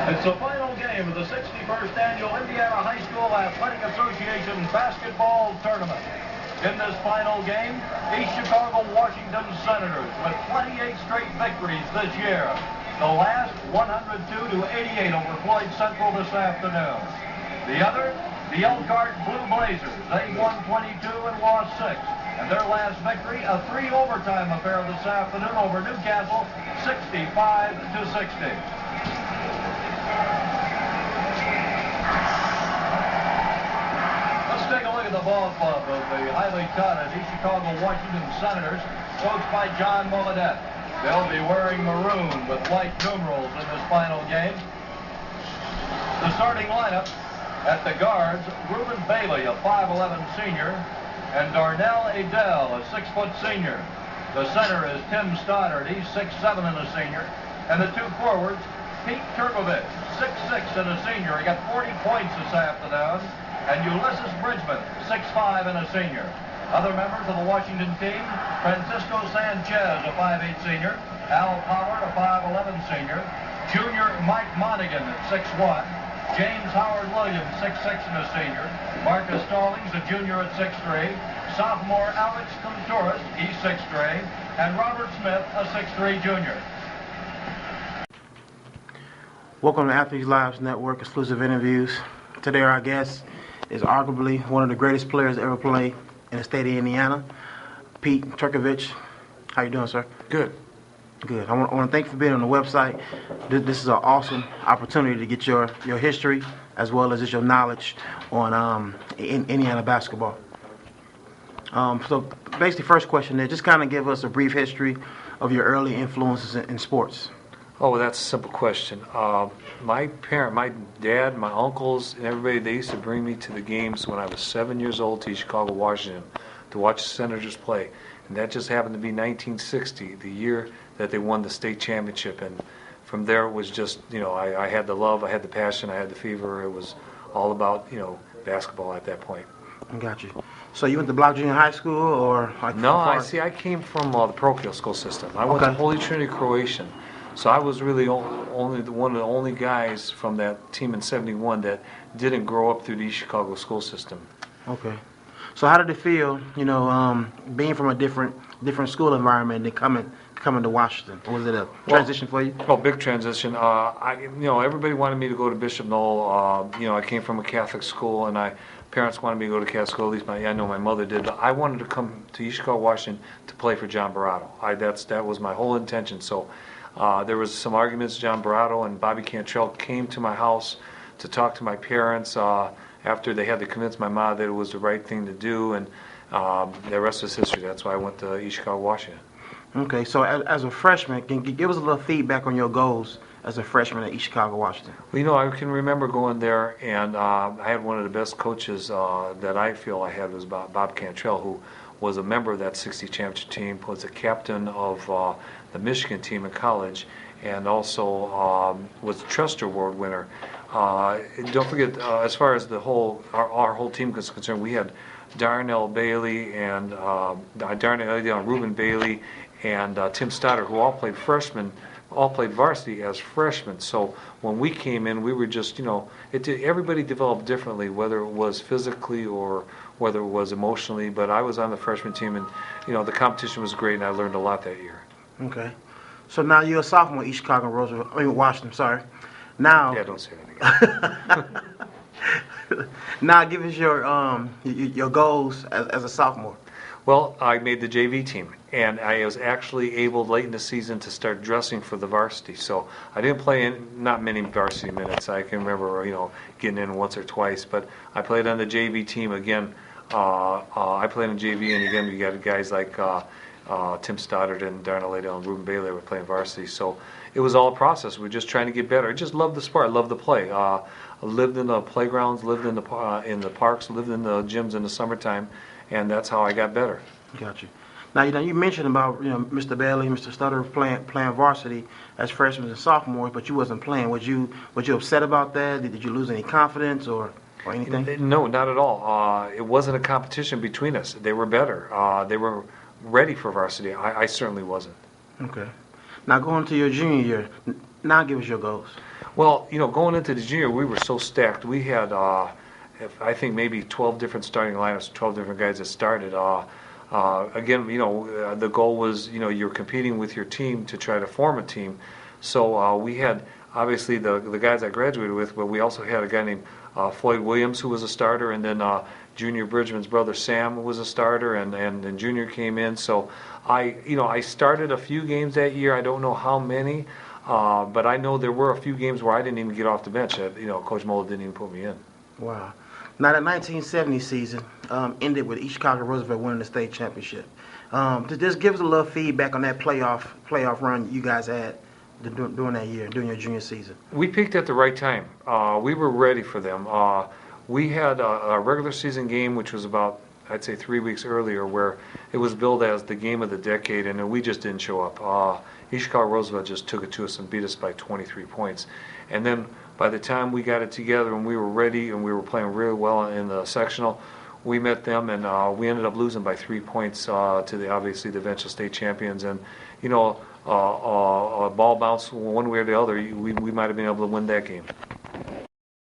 It's the final game of the 61st Annual Indiana High School Athletic Association Basketball Tournament. In this final game, East Chicago Washington Senators with 28 straight victories this year. The last 102-88 over Floyd Central this afternoon. The other, the Elkhart Blue Blazers. They won 22 and lost 6. And their last victory, a 3-overtime affair this afternoon over Newcastle, 65-60. Let's take a look at the ball club of the highly touted East Chicago Washington Senators, coached by John Moladette. They'll be wearing maroon with white numerals in this final game. The starting lineup at the guards, Reuben Bailey, a 5'11 senior, and Darnell Adele, a 6-foot senior. The center is Tim Stoddard, he's 6'7 and a senior. And the two forwards, Pete Trgovich, 6'6 and a senior. He got 40 points this afternoon. And Ulysses Bridgman, 6'5 and a senior. Other members of the Washington team, Francisco Sanchez, a 5'8 senior. Al Pollard, a 5'11 senior. Junior Mike Monaghan, 6'1. James Howard Williams, 6'6 and a senior. Marcus Stallings, a junior at 6'3. Sophomore Alex Contouras, he's 6'3. And Robert Smith, a 6'3 junior. Welcome to Athletes Lives Network exclusive interviews. Today our guest is arguably one of the greatest players to ever play in the state of Indiana, Pete Trgovich. How you doing, sir? Good. Good. I want to thank you for being on the website. This is an awesome opportunity to get your history as well as just your knowledge on in Indiana basketball. So basically, first question there, just kind of give us a brief history of your early influences in sports. Oh, well, that's a simple question. My dad, my uncles, and everybody, they used to bring me to the games when I was 7 years old to Chicago, Washington, to watch the Senators play. And that just happened to be 1960, the year that they won the state championship. And from there, it was just, I had the love, I had the passion, I had the fever. It was all about, basketball at that point. I got you. So you went to Block Junior High School, or like? No, I came from the parochial school system. I went to Holy Trinity Croatian. So I was really only one of the only guys from that team in '71 that didn't grow up through the East Chicago school system. Okay. So how did it feel, being from a different school environment and coming to Washington? Was it a transition for you? Well, big transition. Everybody wanted me to go to Bishop Knoll. I came from a Catholic school, and parents wanted me to go to Catholic school. At least I know my mother did. But I wanted to come to East Chicago, Washington, to play for John Barato. That was my whole intention. So. There was some arguments. John Barato and Bobby Cantrell came to my house to talk to my parents after they had to convince my mom that it was the right thing to do, and the rest is history. That's why I went to East Chicago, Washington. Okay, so as a freshman, can you give us a little feedback on your goals as a freshman at East Chicago, Washington? Well, I can remember going there, and I had one of the best coaches that I feel I had was Bob Cantrell, who was a member of that '60 championship team, was a captain of the Michigan team in college, and also was a Trust Award winner. Don't forget, as far as our whole team is concerned, we had Darnell Bailey and Reuben Bailey and Tim Stoddard, who all played varsity as freshmen. So when we came in, we were just, everybody developed differently, whether it was physically or whether it was emotionally. But I was on the freshman team, and the competition was great, and I learned a lot that year. Okay. So now you're a sophomore at East Chicago, Washington. Sorry. Now. Yeah, don't say that again. Now give us your goals as a sophomore. Well, I made the JV team, and I was actually able late in the season to start dressing for the varsity. So I didn't play not many varsity minutes. I can remember, getting in once or twice, but I played on the JV team again. I played on JV, and again, we got guys like Tim Stoddard and Darnell Adele and Reuben Bailey were playing varsity. So it was all a process. We were just trying to get better. I just loved the sport. I loved the play. I lived in the playgrounds, lived in the parks, lived in the gyms in the summertime, and that's how I got better. Got you. Now you mentioned about Mr. Bailey, Mr. Stoddard playing varsity as freshmen and sophomores, but you wasn't playing. Was you upset about that? Did you lose any confidence or anything? No, not at all. It wasn't a competition between us. They were better. They were ready for varsity. I certainly wasn't. Okay. Now going to your junior year, now give us your goals. Well, going into the junior, we were so stacked. We had, I think maybe 12 different starting lineups, 12 different guys that started. Again, the goal was, you're competing with your team to try to form a team. So we had obviously the guys I graduated with, but we also had a guy named Floyd Williams who was a starter, and then Junior Bridgman's brother Sam was a starter, and Junior came in. So I started a few games that year. I don't know how many. But I know there were a few games where I didn't even get off the bench. Coach Mola didn't even put me in. Wow. Now, the 1970 season ended with East Chicago Roosevelt winning the state championship. Just give us a little feedback on that playoff run you guys had during that year, during your junior season. We peaked at the right time. We were ready for them. We had a regular season game, which was about, I'd say, 3 weeks earlier, where it was billed as the game of the decade, and we just didn't show up. East Chicago Roosevelt just took it to us and beat us by 23 points. And then by the time we got it together and we were ready and we were playing really well in the sectional, we met them, and we ended up losing by 3 points to obviously the eventual state champions. And a ball bounce one way or the other, we might have been able to win that game.